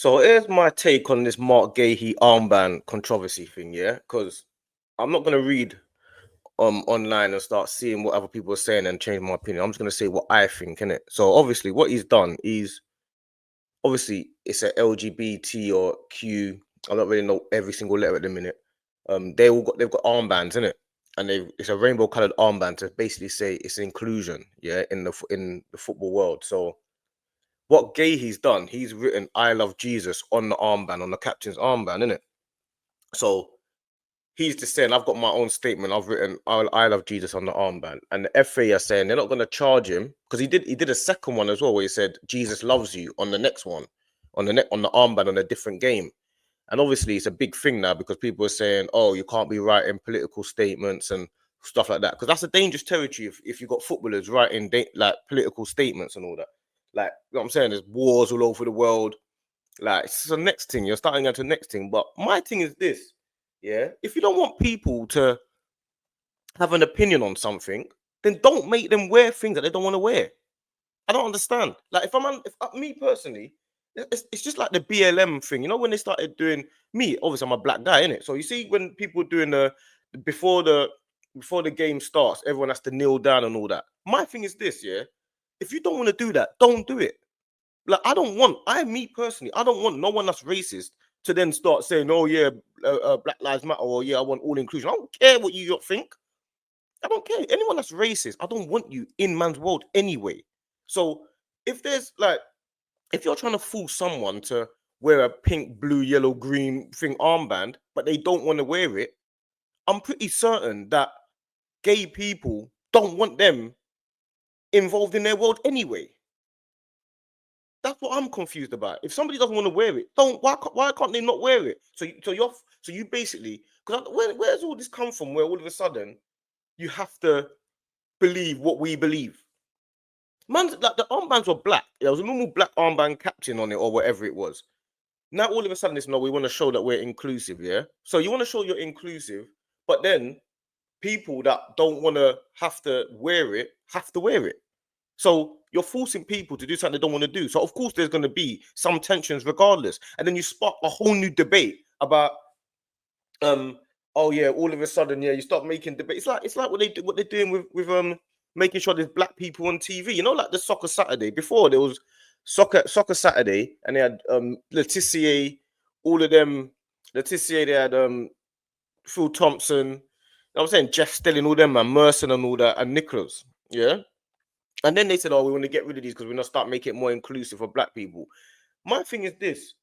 So here's my take on this Mark Guehi armband controversy thing, yeah? Because I'm not gonna read online and start seeing what other people are saying and change my opinion. I'm just gonna say what I think, innit? So obviously, what he's done is obviously it's a LGBT or Q. I don't really know every single letter at the minute. They've got armbands, innit? And it's a rainbow colored armband to basically say it's inclusion, yeah, in the football world. So what he's done, he's written "I love Jesus" on the armband, on the captain's armband, innit? So he's just saying, I've got my own statement. I've written I love Jesus on the armband. And the FA are saying they're not gonna charge him because he did a second one as well where he said Jesus loves you on the next one, on the armband on a different game. And obviously it's a big thing now because people are saying, oh, you can't be writing political statements and stuff like that. Because that's a dangerous territory if you've got footballers writing like political statements and all that. Like, you know what I'm saying? There's wars all over the world. Like, it's the next thing. You're starting into the next thing. But my thing is this, yeah? If you don't want people to have an opinion on something, then don't make them wear things that they don't want to wear. I don't understand. Like, me personally, it's just like the BLM thing. You know, when they started doing me, obviously I'm a black guy, innit? So you see when people doing before the before the game starts, everyone has to kneel down and all that. My thing is this, yeah. If you don't want to do that, don't do it. Like, me personally, I don't want no one that's racist to then start saying, oh yeah, Black Lives Matter, or yeah, I want all inclusion. I don't care what you think. I don't care. Anyone that's racist, I don't want you in man's world anyway. So if there's like, if you're trying to fool someone to wear a pink, blue, yellow, green thing armband, but they don't want to wear it, I'm pretty certain that gay people don't want them involved in their world anyway. That's what I'm confused about. If somebody doesn't want to wear it, don't. Why can't they not wear it? So you basically, because where's all this come from? Where all of a sudden you have to believe what we believe. Man, like the armbands were black. There was a normal black armband captain on it or whatever it was. Now all of a sudden it's no. We want to show that we're inclusive. Yeah. So you want to show you're inclusive, but then people that don't want to have to wear it have to wear it. So you're forcing people to do something they don't want to do. So of course there's going to be some tensions regardless. And then you spark a whole new debate about oh yeah, all of a sudden, yeah, you start making debate. It's like what they're doing with making sure there's black people on TV. You know, like the Soccer Saturday. Before there was Soccer Saturday, and they had Letitia, all of them, Letitia, they had Phil Thompson, you know what I'm saying, Jeff Stelling, all them, man, Merson and all that, and Nicholas. Yeah. And then they said, oh, we want to get rid of these because we're going to start making it more inclusive for black people. My thing is this.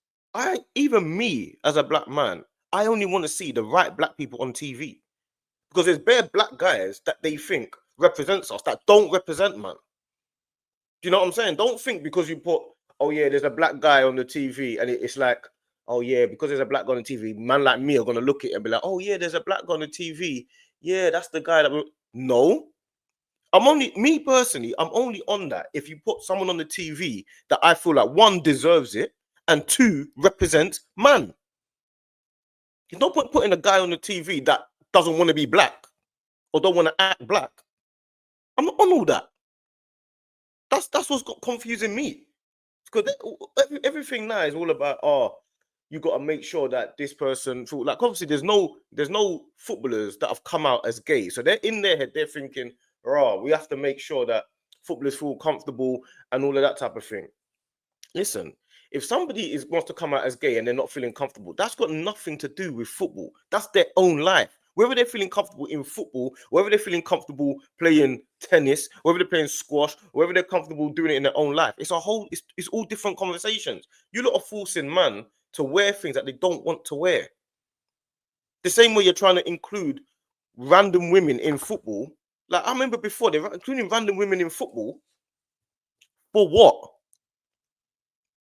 Even me as a black man, I only want to see the right black people on TV. Because there's bare black guys that they think represents us that don't represent, man. Do you know what I'm saying? Don't think because you put, oh yeah, there's a black guy on the TV and it's like, oh yeah, because there's a black guy on the TV, man like me are going to look at it and be like, oh yeah, there's a black guy on the TV. Yeah, that's the guy that... No. Me personally, I'm only on that if you put someone on the TV that I feel like, one, deserves it, and two, represents man. There's no point putting a guy on the TV that doesn't want to be black or don't want to act black. I'm not on all that. That's what's got confusing me. Because everything now is all about, you got to make sure that this person, like, obviously there's no footballers that have come out as gay, so they're in their head, they're thinking, we have to make sure that footballers feel comfortable and all of that type of thing. Listen, if somebody wants to come out as gay and they're not feeling comfortable, that's got nothing to do with football. That's their own life. Whether they're feeling comfortable in football, whether they're feeling comfortable playing tennis, whether they're playing squash, whether they're comfortable doing it in their own life, it's all different conversations. You lot are forcing man to wear things that they don't want to wear. The same way you're trying to include random women in football. Like, I remember before, they were including random women in football. For what?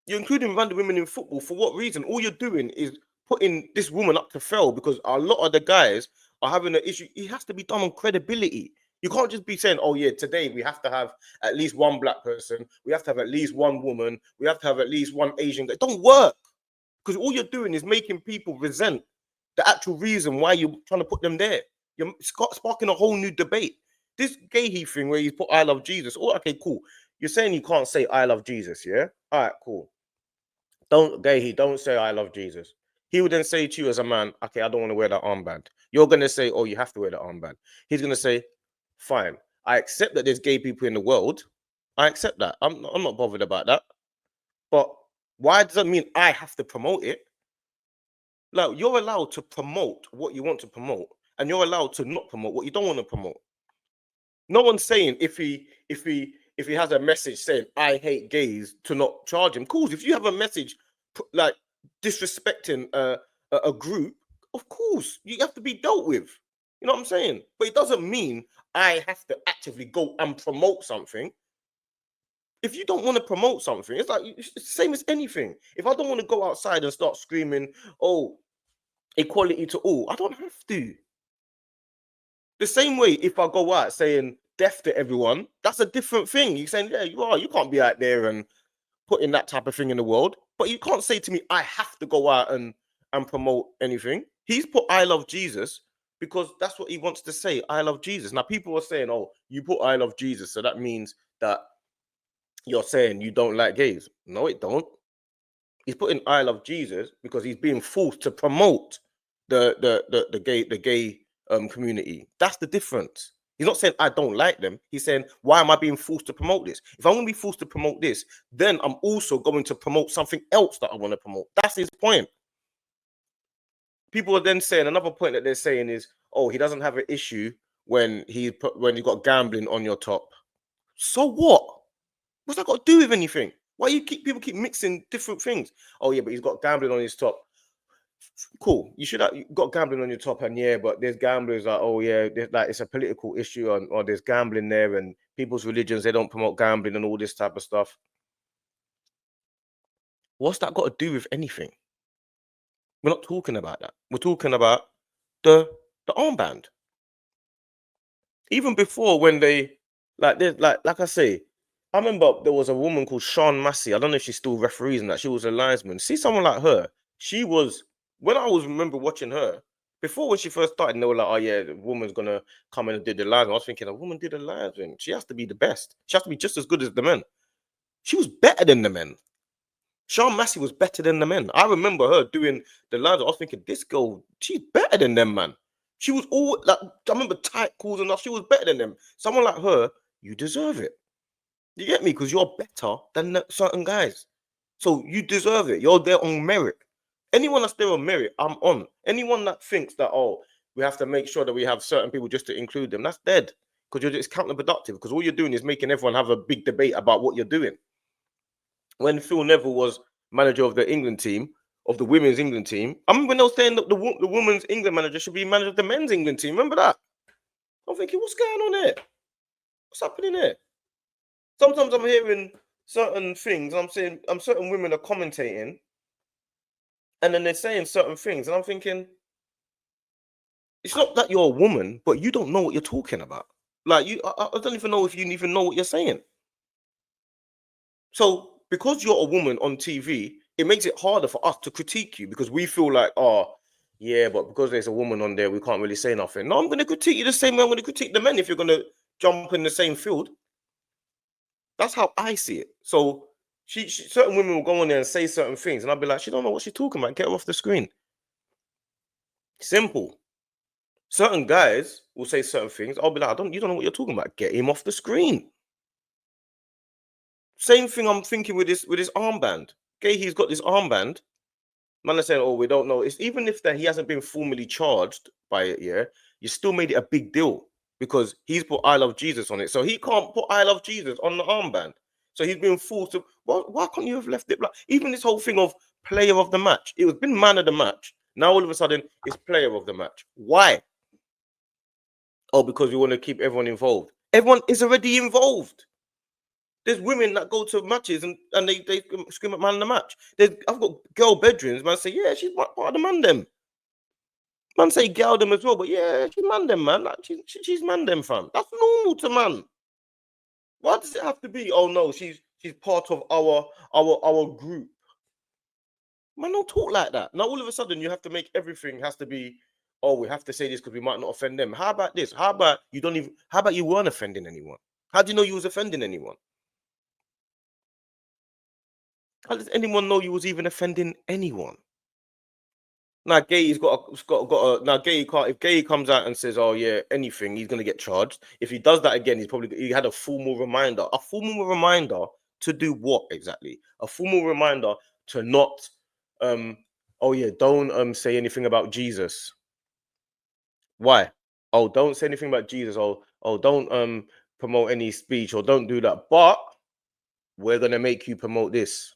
You're including random women in football for what reason? All you're doing is putting this woman up to fail because a lot of the guys are having an issue. It has to be done on credibility. You can't just be saying, oh yeah, today we have to have at least one black person. We have to have at least one woman. We have to have at least one Asian guy. It don't work. Because all you're doing is making people resent the actual reason why you're trying to put them there. You're sparking a whole new debate. This Guehi thing where you put I love Jesus. Oh, okay, cool. You're saying you can't say I love Jesus, yeah? All right, cool. Don't say I love Jesus. He would then say to you as a man, okay, I don't want to wear that armband. You're gonna say, oh, you have to wear the armband. He's gonna say, fine, I accept that there's gay people in the world. I accept that. I'm not bothered about that. But why does that mean I have to promote it? Like, you're allowed to promote what you want to promote, and you're allowed to not promote what you don't want to promote. No one's saying if he has a message saying I hate gays to not charge him. Cool. If you have a message like disrespecting a group, of course you have to be dealt with. You know what I'm saying? But it doesn't mean I have to actively go and promote something. If you don't want to promote something, it's like it's the same as anything. If I don't want to go outside and start screaming, "Oh, equality to all," I don't have to. The same way, if I go out saying death to everyone, that's a different thing. You're saying, yeah, you are. You can't be out there and putting that type of thing in the world. But you can't say to me, I have to go out and promote anything. He's put I love Jesus because that's what he wants to say. I love Jesus. Now, people are saying, oh, you put I love Jesus. So that means that you're saying you don't like gays. No, it don't. He's putting I love Jesus because he's being forced to promote the gay community. That's the difference. He's not saying I don't like them. He's saying, why am I being forced to promote this? If I'm going to be forced to promote this, then I'm also going to promote something else that I want to promote. That's his point. People are then saying another point that they're saying is, oh, he doesn't have an issue when you got gambling on your top. So what? What's that got to do with anything? Why people keep mixing different things? Oh yeah, but he's got gambling on his top. Cool. You got gambling on your top, and yeah, but there's gamblers like, oh yeah, like it's a political issue, or there's gambling there, and people's religions, they don't promote gambling and all this type of stuff. What's that got to do with anything? We're not talking about that. We're talking about the armband. Even before, when they like I say, I remember there was a woman called Sean Massey. I don't know if she's still referees and that. She was a linesman. See someone like her. She was, when I was remember watching her before, when she first started, and they were like, oh yeah, the woman's gonna come in and do the linesman. I was thinking, a woman did the linesman. She has to be the best. She has to be just as good as the men. She was better than the men. Sean Massey was better than the men. I remember her doing the lines. I was thinking, this girl, she's better than them, man. She was all like, I remember tight calls and stuff. She was better than them. Someone like her, you deserve it. You get me? Because you're better than certain guys. So you deserve it. You're there on merit. Anyone that's there on merit, I'm on. Anyone that thinks that, oh, we have to make sure that we have certain people just to include them, that's dead. Because it's counterproductive. Because all you're doing is making everyone have a big debate about what you're doing. When Phil Neville was manager of the England team, of the women's England team, I remember when they were saying that the women's England manager should be manager of the men's England team. Remember that? I'm thinking, what's going on here? What's happening here? Sometimes I'm hearing certain things. I'm saying, certain women are commentating, and then they're saying certain things, and I'm thinking, it's not that you're a woman, but you don't know what you're talking about. Like I don't even know if you even know what you're saying. So because you're a woman on TV, it makes it harder for us to critique you because we feel like, oh, yeah, but because there's a woman on there, we can't really say nothing. No, I'm going to critique you the same way I'm going to critique the men if you're going to jump in the same field. That's how I see it. So certain women will go on there and say certain things, and I'll be like, she don't know what she's talking about. Get her off the screen. Simple. Certain guys will say certain things. I'll be like, you don't know what you're talking about. Get him off the screen. Same thing I'm thinking with this armband. Guehi's got this armband. Man are saying, oh, we don't know. It's even if that he hasn't been formally charged by it, yeah, you still made it a big deal because he's put I love Jesus on it. So he can't put I love Jesus on the armband. So he's been forced to, well, why can't you have left it? Like, even this whole thing of player of the match, it was been man of the match. Now all of a sudden it's player of the match. Why? Oh, because we want to keep everyone involved. Everyone is already involved. There's women that go to matches and they scream at man in the match. I've got girl bedrooms, man say, yeah, she's part of the man them. Man say girl them as well, but yeah, she's man them, man. Like she's man them, fam. That's normal to man. Why does it have to be? Oh no, she's part of our group. Man, don't talk like that. Now all of a sudden you have to make everything has to be. Oh, we have to say this because we might not offend them. How about this? How about you don't even? How about you weren't offending anyone? How do you know you was offending anyone? How does anyone know you was even offending anyone? Now Guehi's got a now Guehi can't if Guehi comes out and says, "Oh yeah, anything," he's gonna get charged. If he does that again, he had a formal reminder. A formal reminder to do what exactly? A formal reminder to not oh yeah, don't say anything about Jesus. Why? Oh, don't say anything about Jesus. Oh, don't promote any speech or don't do that. But we're gonna make you promote this.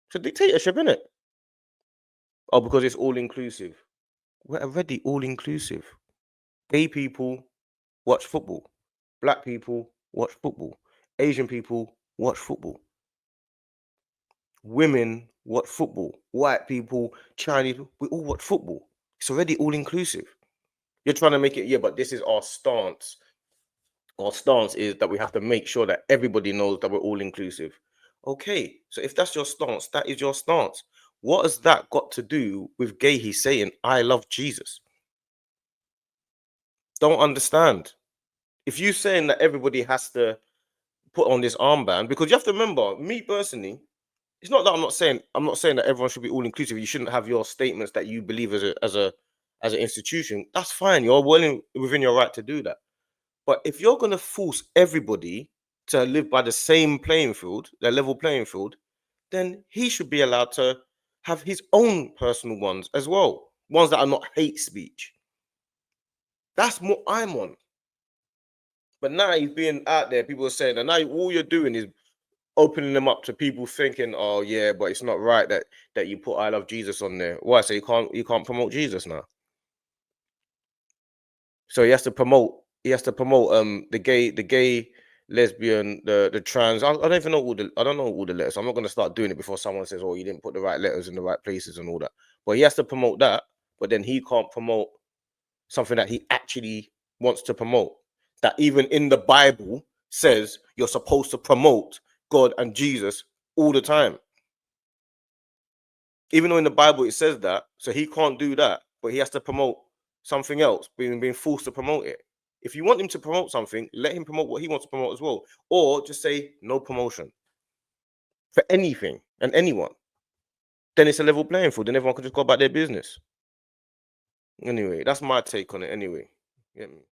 It's a dictatorship, isn't it? Oh, because it's all inclusive. We're already all inclusive. Gay people watch football. Black people watch football. Asian people watch football. Women watch football. White people, Chinese, we all watch football. It's already all inclusive. You're trying to make it, yeah, but this is our stance. Our stance is that we have to make sure that everybody knows that we're all inclusive. Okay, so if that's your stance, that is your stance. What has that got to do with Guehi saying, I love Jesus? Don't understand. If you're saying that everybody has to put on this armband, because you have to remember, me personally, it's not that I'm not saying that everyone should be all inclusive. You shouldn't have your statements that you believe as an institution. That's fine. You're within your right to do that. But if you're gonna force everybody to live by the same playing field, the level playing field, then he should be allowed to have his own personal ones as well. Ones that are not hate speech. That's what I'm on. But now he's being out there, people are saying, and now all you're doing is opening them up to people thinking, oh yeah, but it's not right that you put I love Jesus on there. Why? So you can't promote Jesus now. So he has to promote the gay, lesbian, the trans. I don't even know I don't know all the letters. I'm not gonna start doing it before someone says, oh, you didn't put the right letters in the right places and all that. But he has to promote that, but then he can't promote something that he actually wants to promote. That even in the Bible says you're supposed to promote God and Jesus all the time. Even though in the Bible it says that, so he can't do that, but he has to promote something else, being forced to promote it. If you want him to promote something, let him promote what he wants to promote as well, or just say no promotion for anything and anyone. Then it's a level playing field, and everyone can just go about their business. Anyway, that's my take on it. Anyway, get me.